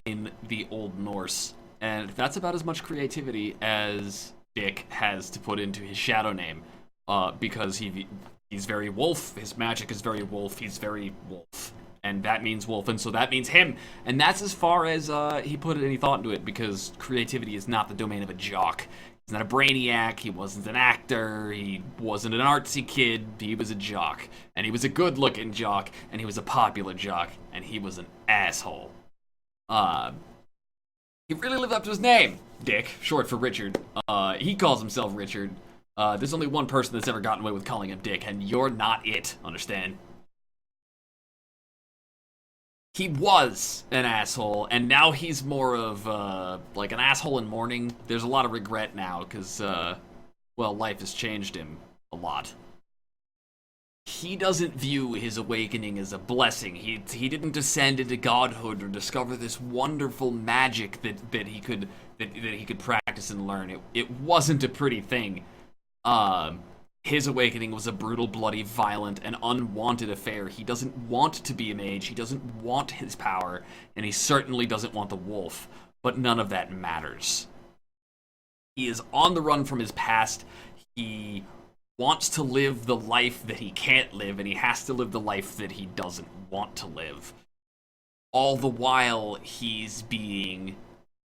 in the Old Norse, and that's about as much creativity as Dick has to put into his shadow name, because he's very wolf. His magic is very wolf. He's very wolf, and that means wolf, and so that means him. And that's as far as he put any thought into it, because creativity is not the domain of a jock. He's not a brainiac. He wasn't an actor. He wasn't an artsy kid. He was a jock, and he was a good-looking jock, and he was a popular jock, and he was an asshole. He really lived up to his name. Dick, short for Richard. He calls himself Richard. There's only one person that's ever gotten away with calling him Dick, and you're not it, understand? He was an asshole, and now he's more of, like an asshole in mourning. There's a lot of regret now, because, well, life has changed him a lot. He doesn't view his awakening as a blessing. He didn't descend into godhood or discover this wonderful magic that he could practice and learn. It wasn't a pretty thing. His awakening was a brutal, bloody, violent, and unwanted affair. He doesn't want to be a mage. He doesn't want his power, and he certainly doesn't want the wolf. But none of that matters. He is on the run from his past. He wants to live the life that he can't live, and he has to live the life that he doesn't want to live. All the while, he's being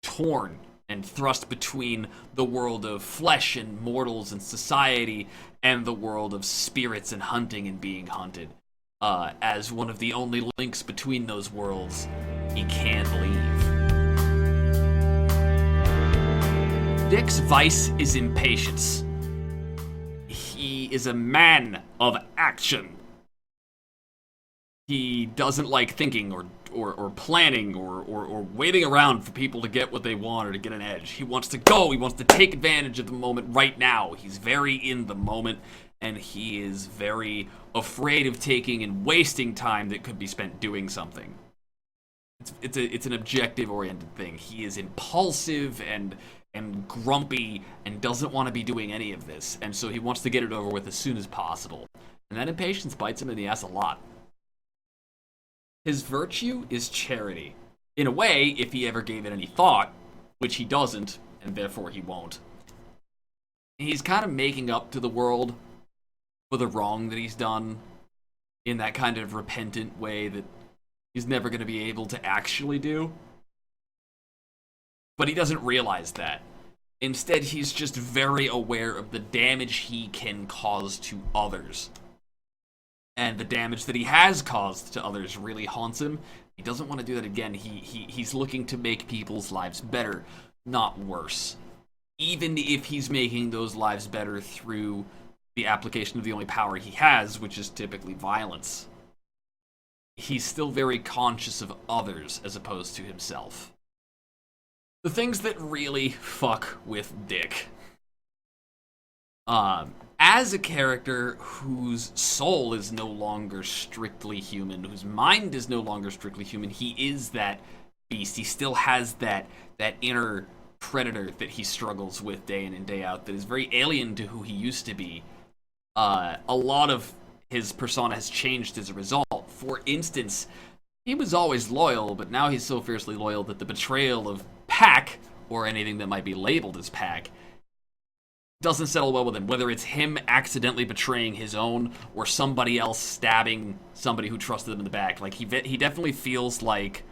torn and thrust between the world of flesh and mortals and society and the world of spirits and hunting and being hunted. As one of the only links between those worlds, he can't leave. Dick's vice is impatience. He is a man of action. He doesn't like thinking or planning or waiting around for people to get what they want or to get an edge. He wants to go. He wants to take advantage of the moment right now. He's very in the moment, and he is very afraid of taking and wasting time that could be spent doing something. It's an objective-oriented thing. He is impulsive and grumpy and doesn't want to be doing any of this, and so he wants to get it over with as soon as possible. And that impatience bites him in the ass a lot. His virtue is charity. In a way, if he ever gave it any thought, which he doesn't, and therefore he won't. He's kind of making up to the world for the wrong that he's done in that kind of repentant way that he's never going to be able to actually do. But he doesn't realize that. Instead, he's just very aware of the damage he can cause to others. And the damage that he has caused to others really haunts him. He doesn't want to do that again. He's looking to make people's lives better, not worse. Even if he's making those lives better through the application of the only power he has, which is typically violence. He's still very conscious of others as opposed to himself. The things that really fuck with Dick. As a character whose soul is no longer strictly human, whose mind is no longer strictly human, he is that beast. He still has that inner predator that he struggles with day in and day out that is very alien to who he used to be. A lot of his persona has changed as a result. For instance, he was always loyal, but now he's so fiercely loyal that the betrayal of Pack, or anything that might be labeled as Pack, doesn't settle well with him. Whether it's him accidentally betraying his own, or somebody else stabbing somebody who trusted him in the back. Like, he definitely feels like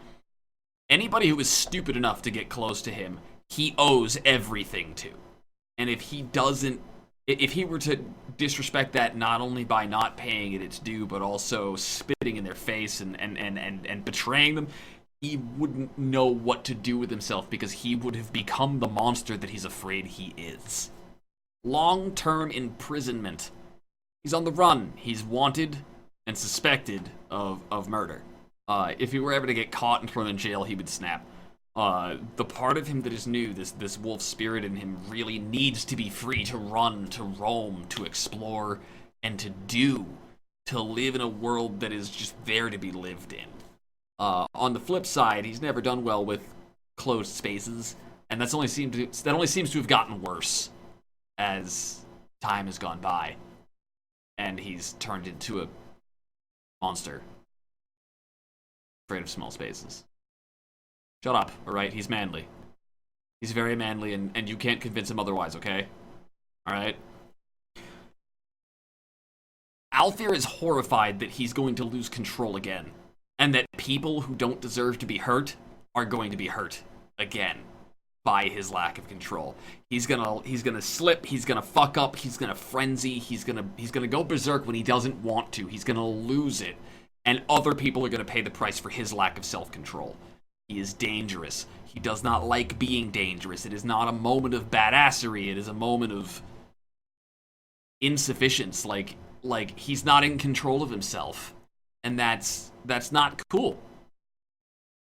anybody who is stupid enough to get close to him, he owes everything to. And if he were to disrespect that not only by not paying it its due, but also spitting in their face and betraying them, he wouldn't know what to do with himself, because he would have become the monster that he's afraid he is. Long-term imprisonment. He's on the run. He's wanted and suspected of murder. If he were ever to get caught and thrown in jail, he would snap. The part of him that is new, this wolf spirit in him, really needs to be free to run, to roam, to explore, and to live in a world that is just there to be lived in. On the flip side, he's never done well with closed spaces, and that only seems to have gotten worse as time has gone by, and he's turned into a monster, afraid of small spaces. Shut up, alright? He's manly. He's very manly, and you can't convince him otherwise, okay? Alright? Ulfir is horrified that he's going to lose control again, and that people who don't deserve to be hurt are going to be hurt again by his lack of control. He's gonna slip, he's gonna fuck up, he's gonna frenzy, he's gonna go berserk when he doesn't want to. He's gonna lose it, and other people are gonna pay the price for his lack of self-control. He is dangerous. He does not like being dangerous. It is not a moment of badassery. It is a moment of insufficiency. Like he's not in control of himself, and that's not cool.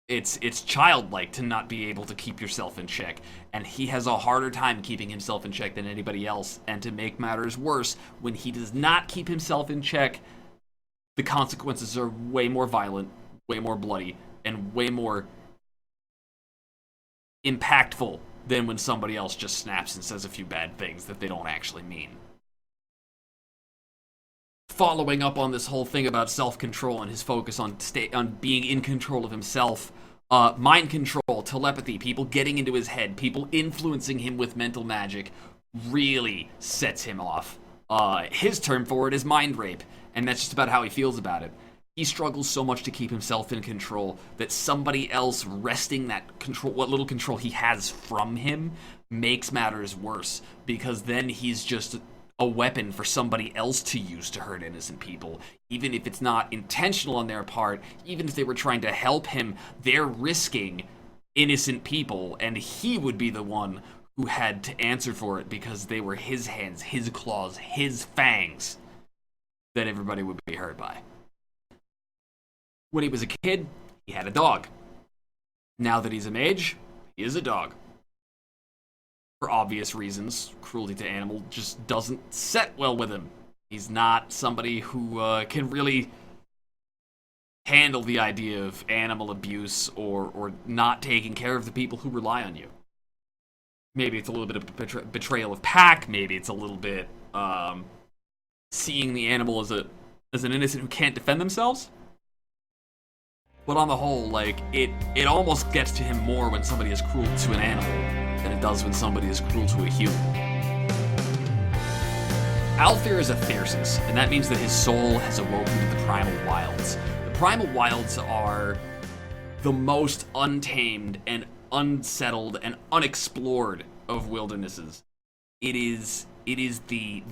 It's childlike to not be able to keep yourself in check, and he has a harder time keeping himself in check than anybody else. And to make matters worse, when he does not keep himself in check, the consequences are way more violent, way more bloody, and way more impactful than when somebody else just snaps and says a few bad things that they don't actually mean. Following up on this whole thing about self-control and his focus on being in control of himself, mind control, telepathy, people getting into his head, people influencing him with mental magic, really sets him off. His term for it is mind rape, and that's just about how he feels about it. He struggles so much to keep himself in control that somebody else wresting that control, what little control he has from him, makes matters worse, because then he's just a weapon for somebody else to use to hurt innocent people. Even if it's not intentional on their part, even if they were trying to help him, they're risking innocent people, and he would be the one who had to answer for it because they were his hands, his claws, his fangs that everybody would be hurt by. When he was a kid, he had a dog. Now that he's of age, he is a dog. For obvious reasons, cruelty to animal just doesn't set well with him. He's not somebody who can really handle the idea of animal abuse or not taking care of the people who rely on you. Maybe it's a little bit of betrayal of pack. Maybe it's a little bit seeing the animal as an innocent who can't defend themselves. But on the whole, like, it almost gets to him more when somebody is cruel to an animal than it does when somebody is cruel to a human. Ulfir is a Thersis, and that means that his soul has awoken to the primal wilds. The primal wilds are the most untamed and unsettled and unexplored of wildernesses. It is the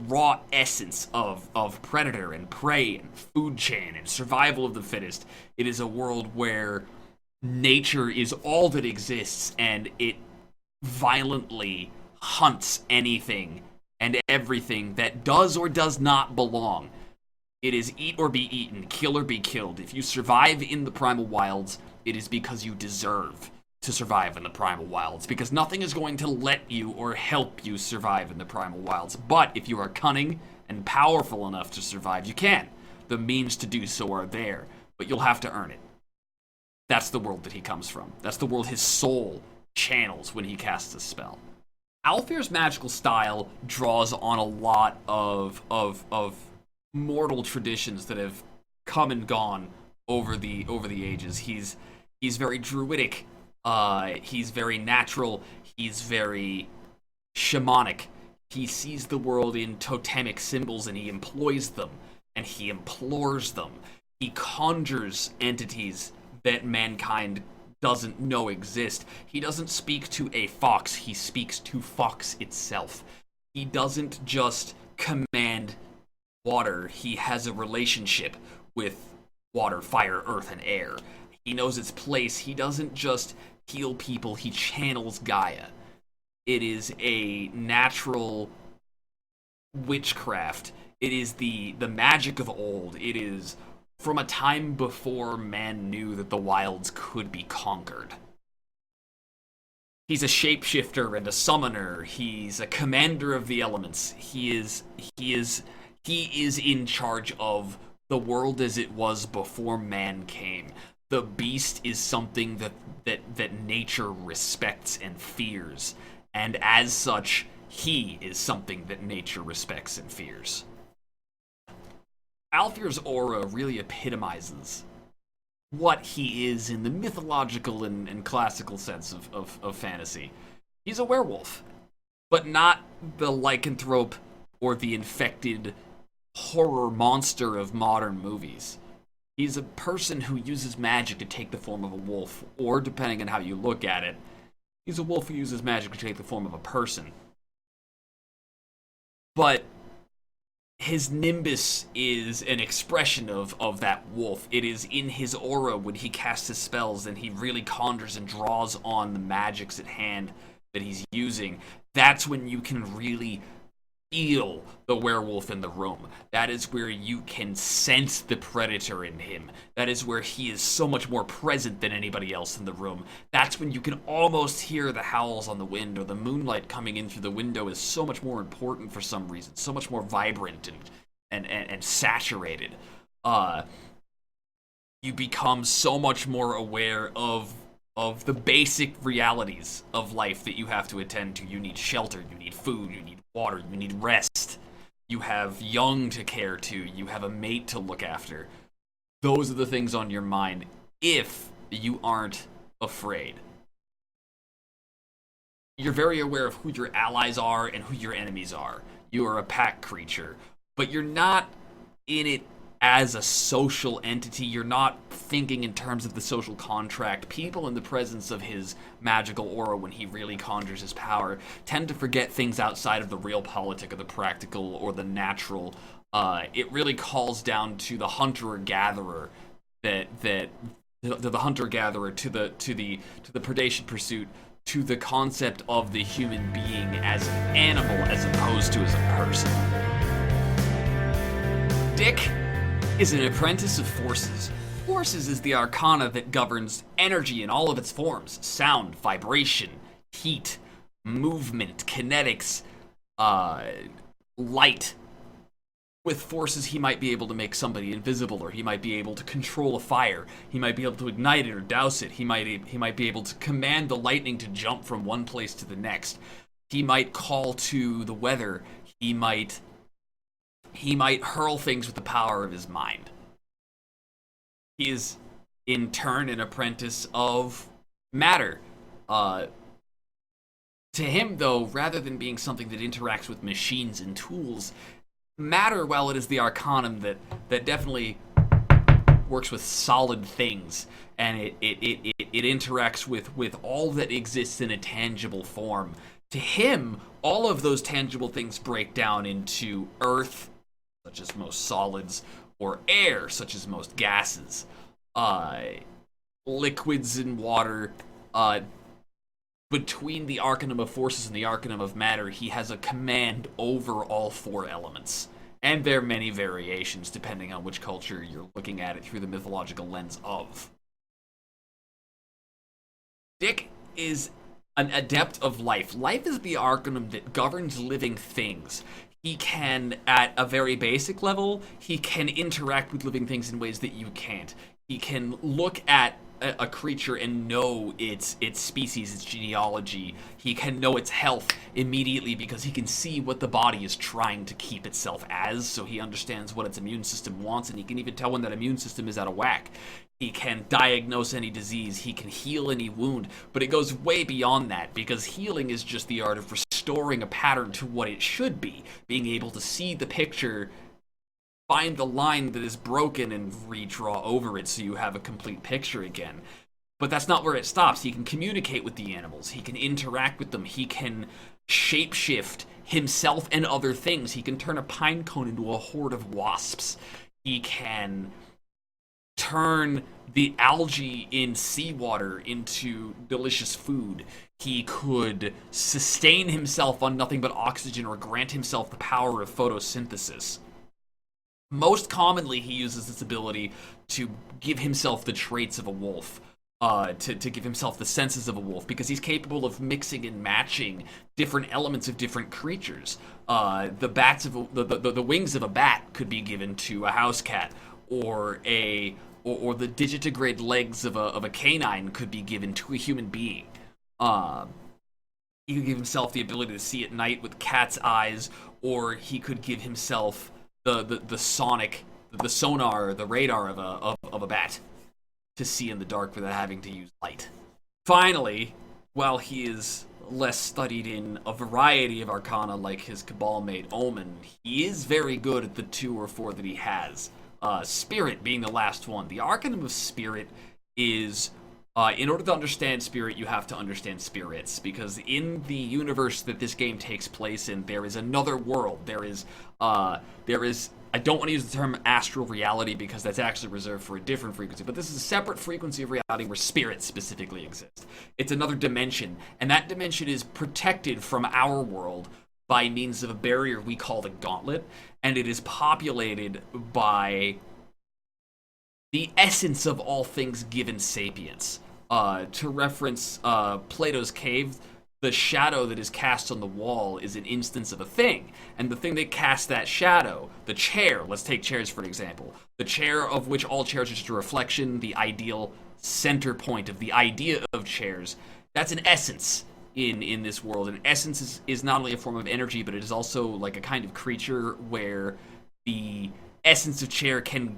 raw essence of predator and prey and food chain and survival of the fittest. It is a world where nature is all that exists, and it violently hunts anything and everything that does or does not belong. It is eat or be eaten, kill or be killed. If you survive in the primal wilds, it is because you deserve to survive in the primal wilds, because nothing is going to let you or help you survive in the primal wilds. But if you are cunning and powerful enough to survive, you can. The means to do so are there, but you'll have to earn it. That's the world that he comes from. That's the world his soul channels when he casts a spell. Ulfir's magical style draws on a lot of mortal traditions that have come and gone over the ages. He's very druidic. He's very natural. He's very shamanic. He sees the world in totemic symbols, and he employs them, and he implores them. He conjures entities that mankind doesn't know exist. He doesn't speak to a fox, he speaks to fox itself. He doesn't just command water, he has a relationship with water, fire, earth, and air. He knows its place. He doesn't just heal people, he channels Gaia. It is a natural witchcraft. It is the magic of old. It is from a time before man knew that the wilds could be conquered. He's a shapeshifter and a summoner. He's a commander of the elements. He is in charge of the world as it was before man came. The beast is something that nature respects and fears, and as such, he is something that nature respects and fears. Ulfir's aura really epitomizes what he is in the mythological and classical sense of fantasy. He's a werewolf, but not the lycanthrope or the infected horror monster of modern movies. He's a person who uses magic to take the form of a wolf, or depending on how you look at it, he's a wolf who uses magic to take the form of a person. But his nimbus is an expression of that wolf. It is in his aura when he casts his spells and he really conjures and draws on the magics at hand that he's using. That's when you can really feel the werewolf in the room. That is where you can sense the predator in him. That is where he is so much more present than anybody else in the room. That's when you can almost hear the howls on the wind, or the moonlight coming in through the window is so much more important for some reason, so much more vibrant and saturated. You become so much more aware of the basic realities of life that you have to attend to. You need shelter, you need food, you need water, you need rest. You have young to care to, you have a mate to look after. Those are the things on your mind if you aren't afraid. You're very aware of who your allies are and who your enemies are. You are a pack creature, but you're not in it as a social entity. You're not thinking in terms of the social contract. People in the presence of his magical aura, when he really conjures his power, tend to forget things outside of the real politic or the practical or the natural. It really calls down to the hunter-gatherer, the hunter-gatherer, to the predation pursuit, to the concept of the human being as an animal as opposed to as a person. Dick is an apprentice of forces. Forces is the arcana that governs energy in all of its forms: sound, vibration, heat, movement, kinetics, light. With forces, he might be able to make somebody invisible, or he might be able to control a fire. He might be able to ignite it or douse it. He might be able to command the lightning to jump from one place to the next. He might call to the weather. He might hurl things with the power of his mind. He is, in turn, an apprentice of matter. To him, though, rather than being something that interacts with machines and tools, matter, while it is the arcanum that definitely works with solid things, and it interacts with all that exists in a tangible form, to him, all of those tangible things break down into earth, such as most solids, or air, such as most gases, liquids and water. Between the Arcanum of Forces and the Arcanum of Matter, he has a command over all four elements. And there are many variations, depending on which culture you're looking at it through the mythological lens of. Dick is an adept of life. Life is the Arcanum that governs living things. He can, at a very basic level, he can interact with living things in ways that you can't. He can look at a creature and know its species, its genealogy. He can know its health immediately because he can see what the body is trying to keep itself as, so he understands what its immune system wants, and he can even tell when that immune system is out of whack. He can diagnose any disease, he can heal any wound, but it goes way beyond that, because healing is just the art of restoring a pattern to what it should be, being able to see the picture, find the line that is broken and redraw over it so you have a complete picture again. But that's not where it stops. He can communicate with the animals. He can interact with them. He can shapeshift himself and other things. He can turn a pine cone into a horde of wasps. He can turn the algae in seawater into delicious food. He could sustain himself on nothing but oxygen or grant himself the power of photosynthesis. Most commonly, he uses this ability to give himself the traits of a wolf, to give himself the senses of a wolf, because he's capable of mixing and matching different elements of different creatures. The wings of a bat could be given to a house cat, or the digitigrade legs of a canine could be given to a human being. He could give himself the ability to see at night with cat's eyes, or he could give himself the sonar, the radar of a bat. to see in the dark without having to use light. Finally, while he is less studied in a variety of arcana like his Cabal mate Omen, he is very good at the 2 or 4 that he has. Spirit being the last one. The Arcanum of Spirit is, in order to understand Spirit, you have to understand spirits, because in the universe that this game takes place in, there is another world. There is, I don't want to use the term astral reality because that's actually reserved for a different frequency, but this is a separate frequency of reality where spirits specifically exist. It's another dimension, and that dimension is protected from our world by means of a barrier we call the Gauntlet, and it is populated by the essence of all things given sapience. To reference Plato's Cave, the shadow that is cast on the wall is an instance of a thing. And the thing that casts that shadow, the chair, let's take chairs for an example. The chair, of which all chairs are just a reflection, the ideal center point of the idea of chairs, that's an essence in this world. And essence is not only a form of energy, but it is also like a kind of creature where the essence of chair can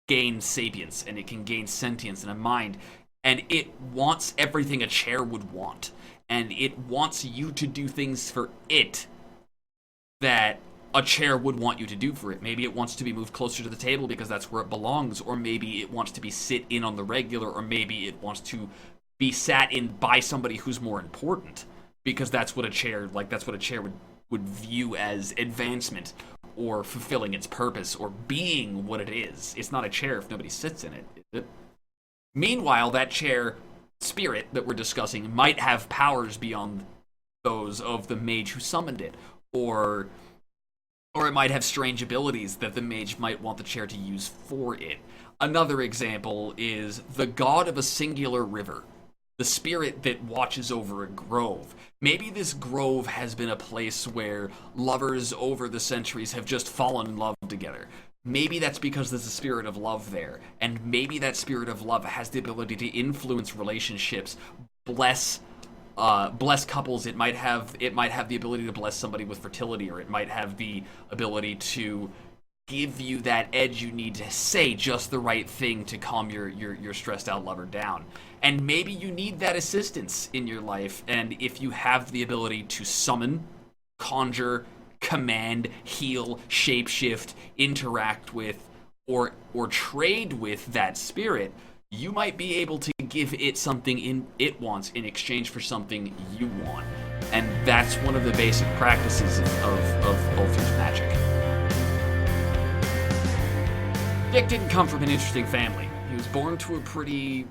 gain sapience, and it can gain sentience and a mind. And it wants everything a chair would want. And it wants you to do things for it that a chair would want you to do for it. Maybe it wants to be moved closer to the table because that's where it belongs, or maybe it wants to be sit in on the regular, or maybe it wants to be sat in by somebody who's more important, because that's what a chair would view as advancement or fulfilling its purpose or being what it is. It's not a chair if nobody sits in it, is it? Meanwhile, that chair spirit that we're discussing might have powers beyond those of the mage who summoned it, or it might have strange abilities that the mage might want the chair to use for it. Another example is the god of a singular river, the spirit that watches over a grove. Maybe this grove has been a place where lovers over the centuries have just fallen in love together. Maybe that's because there's a spirit of love there, and maybe that spirit of love has the ability to influence relationships, bless couples. It might have the ability to bless somebody with fertility, or it might have the ability to give you that edge you need to say just the right thing to calm your stressed out lover down. And maybe you need that assistance in your life, and if you have the ability to summon, conjure, command, heal, shapeshift, interact with, or trade with that spirit, you might be able to give it something it wants in exchange for something you want. And that's one of the basic practices of Ulfir's magic. Dick didn't come from an interesting family. He was born to a pretty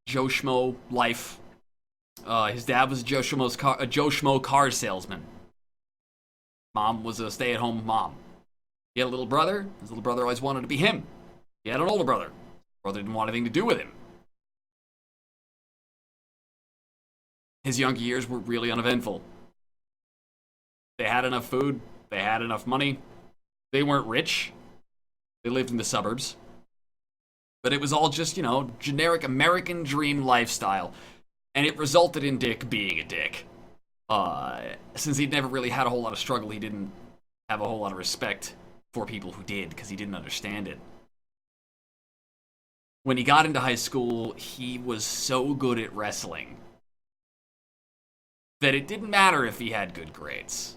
Joe Schmo life. His dad was a Joe Schmo car salesman. Mom was a stay-at-home mom. He had a little brother. His little brother always wanted to be him. He had an older brother. His brother didn't want anything to do with him. His younger years were really uneventful. They had enough food. They had enough money. They weren't rich. They lived in the suburbs. But it was all just, generic American dream lifestyle. And it resulted in Dick being a dick. Since he'd never really had a whole lot of struggle, he didn't have a whole lot of respect for people who did, because he didn't understand it. When he got into high school, he was so good at wrestling that it didn't matter if he had good grades.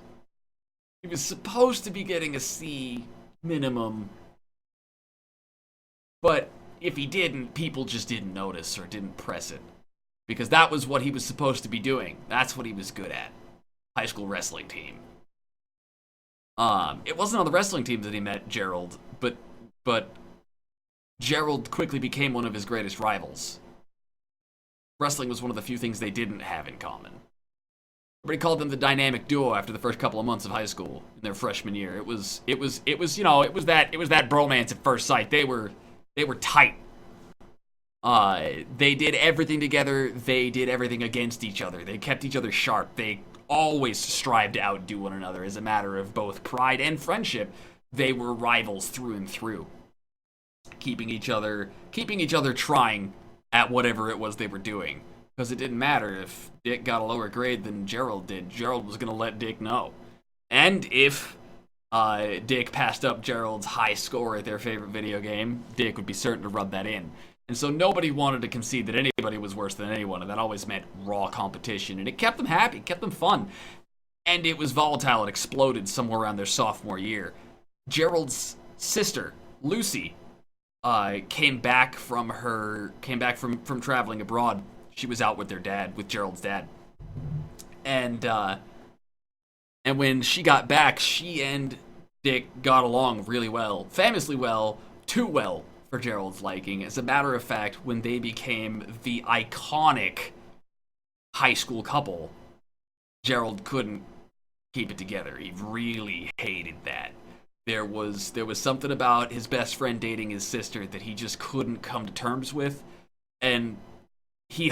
He was supposed to be getting a C minimum, but if he didn't, people just didn't notice or didn't press it. Because that was what he was supposed to be doing. That's what he was good at. High school wrestling team. It wasn't on the wrestling team that he met Gerald, but Gerald quickly became one of his greatest rivals. Wrestling was one of the few things they didn't have in common. Everybody called them the dynamic duo after the first couple of months of high school in their freshman year. It was that bromance at first sight. They were tight. They did everything together. They did everything against each other. They kept each other sharp. They always strived to outdo one another as a matter of both pride and friendship. They were rivals through and through, keeping each other trying at whatever it was they were doing. Because it didn't matter if Dick got a lower grade than Gerald did. Gerald was going to let Dick know. And if Dick passed up Gerald's high score at their favorite video game, Dick would be certain to rub that in. And so nobody wanted to concede that anybody was worse than anyone, and that always meant raw competition. And it kept them happy, kept them fun. And it was volatile. It exploded somewhere around their sophomore year. Gerald's sister, Lucy, came back from traveling abroad. She was out with their dad, with Gerald's dad. And when she got back, she and Dick got along really well. Famously well, too well for Gerald's liking. As a matter of fact, when they became the iconic high school couple, Gerald couldn't keep it together. He really hated that. There was something about his best friend dating his sister that he just couldn't come to terms with, and he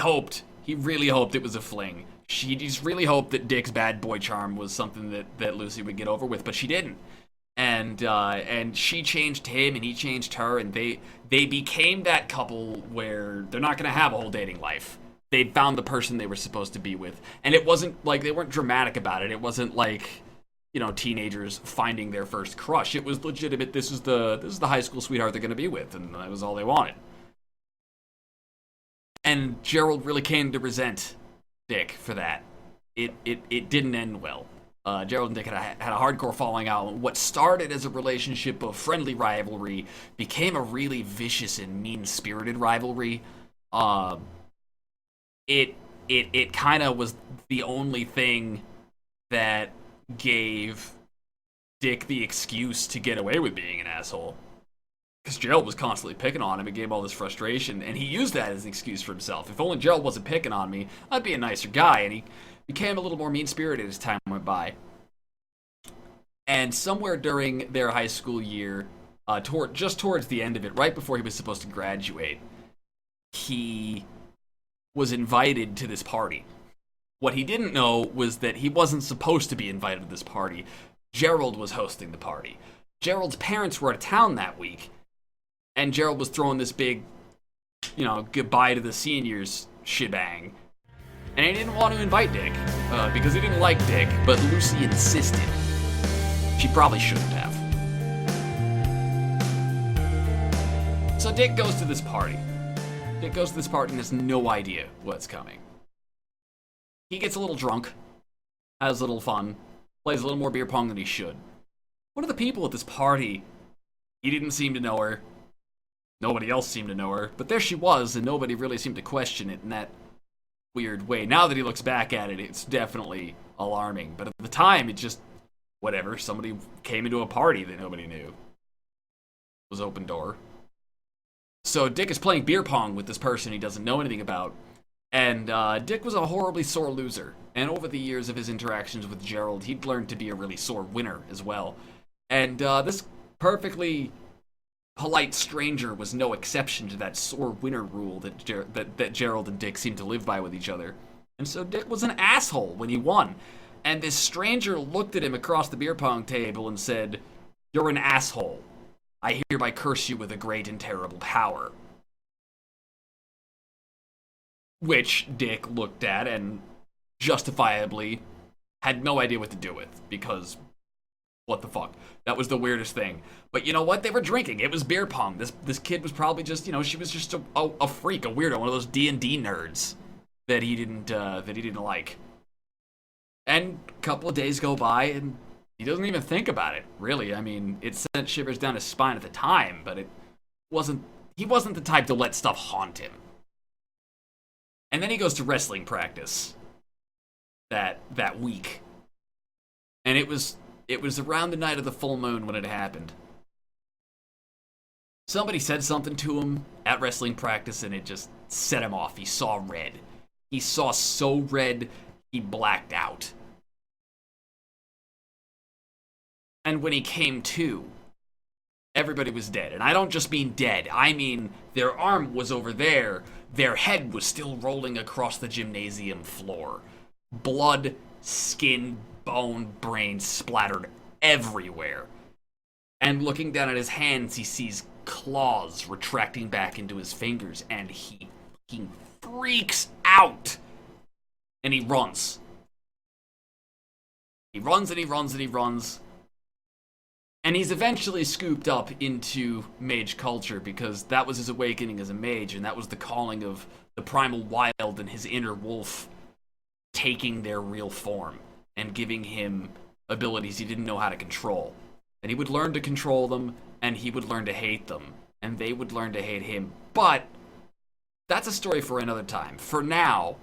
really hoped it was a fling. He just really hoped that Dick's bad boy charm was something that Lucy would get over with, but she didn't. And she changed him, and he changed her, and they became that couple where they're not going to have a whole dating life. They found the person they were supposed to be with, and it wasn't like they weren't dramatic about it. It wasn't like, you know, teenagers finding their first crush. It was legitimate. This is the high school sweetheart they're going to be with, and that was all they wanted. And Gerald really came to resent Dick for that. It didn't end well. Gerald and Dick had a hardcore falling out. What started as a relationship of friendly rivalry became a really vicious and mean-spirited rivalry. It kind of was the only thing that gave Dick the excuse to get away with being an asshole. Because Gerald was constantly picking on him and gave all this frustration, and he used that as an excuse for himself. If only Gerald wasn't picking on me, I'd be a nicer guy, and he became a little more mean-spirited as time went by. And somewhere during their high school year, just towards the end of it, right before he was supposed to graduate, he was invited to this party. What he didn't know was that he wasn't supposed to be invited to this party. Gerald was hosting the party. Gerald's parents were out of town that week, and Gerald was throwing this big, you know, goodbye to the seniors shebang. And he didn't want to invite Dick, because he didn't like Dick, but Lucy insisted. She probably shouldn't have. So Dick goes to this party. Dick goes to this party and has no idea what's coming. He gets a little drunk, has a little fun, plays a little more beer pong than he should. One of the people at this party, he didn't seem to know her. Nobody else seemed to know her, but there she was, and nobody really seemed to question it in that weird way. Now that he looks back at it, it's definitely alarming. But at the time, it just, whatever, somebody came into a party that nobody knew. It was open door. So Dick is playing beer pong with this person he doesn't know anything about. And Dick was a horribly sore loser. And over the years of his interactions with Gerald, he'd learned to be a really sore winner as well. And this perfectly polite stranger was no exception to that sore winner rule that Gerald and Dick seemed to live by with each other. And so Dick was an asshole when he won. And this stranger looked at him across the beer pong table and said, "You're an asshole. I hereby curse you with a great and terrible power." Which Dick looked at and justifiably had no idea what to do with, because what the fuck? That was the weirdest thing. But you know what? They were drinking. It was beer pong. This kid was probably just, you know, she was just a freak, a weirdo, one of those D&D nerds that he didn't like. And a couple of days go by, and he doesn't even think about it, really. I mean, it sent shivers down his spine at the time, but he wasn't the type to let stuff haunt him. And then he goes to wrestling practice that week. And it was around the night of the full moon when it happened. Somebody said something to him at wrestling practice, and it just set him off. He saw red. He saw so red, he blacked out. And when he came to, everybody was dead. And I don't just mean dead. I mean their arm was over there. Their head was still rolling across the gymnasium floor. Blood, skin, bone, brain splattered everywhere. And looking down at his hands, he sees claws retracting back into his fingers, and he freaks out. And he runs. He runs and he runs and he runs. And he's eventually scooped up into mage culture because that was his awakening as a mage, and that was the calling of the primal wild and his inner wolf taking their real form and giving him abilities he didn't know how to control. And he would learn to control them, and he would learn to hate them, and they would learn to hate him. But that's a story for another time. For now,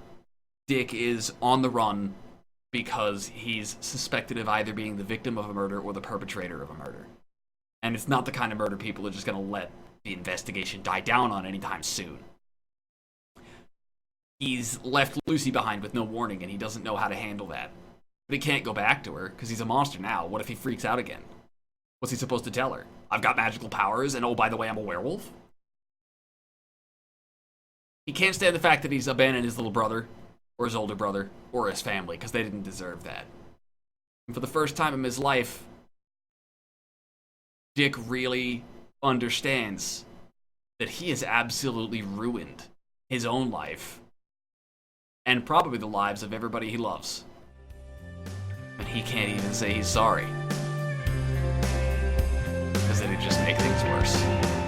Dick is on the run because he's suspected of either being the victim of a murder or the perpetrator of a murder. And it's not the kind of murder people are just going to let the investigation die down on anytime soon. He's left Lucy behind with no warning, and he doesn't know how to handle that. But he can't go back to her, because he's a monster now. What if he freaks out again? What's he supposed to tell her? I've got magical powers, and oh, by the way, I'm a werewolf? He can't stand the fact that he's abandoned his little brother, or his older brother, or his family, because they didn't deserve that. And for the first time in his life, Dick really understands that he has absolutely ruined his own life, and probably the lives of everybody he loves. And he can't even say he's sorry, because it'd just make things worse.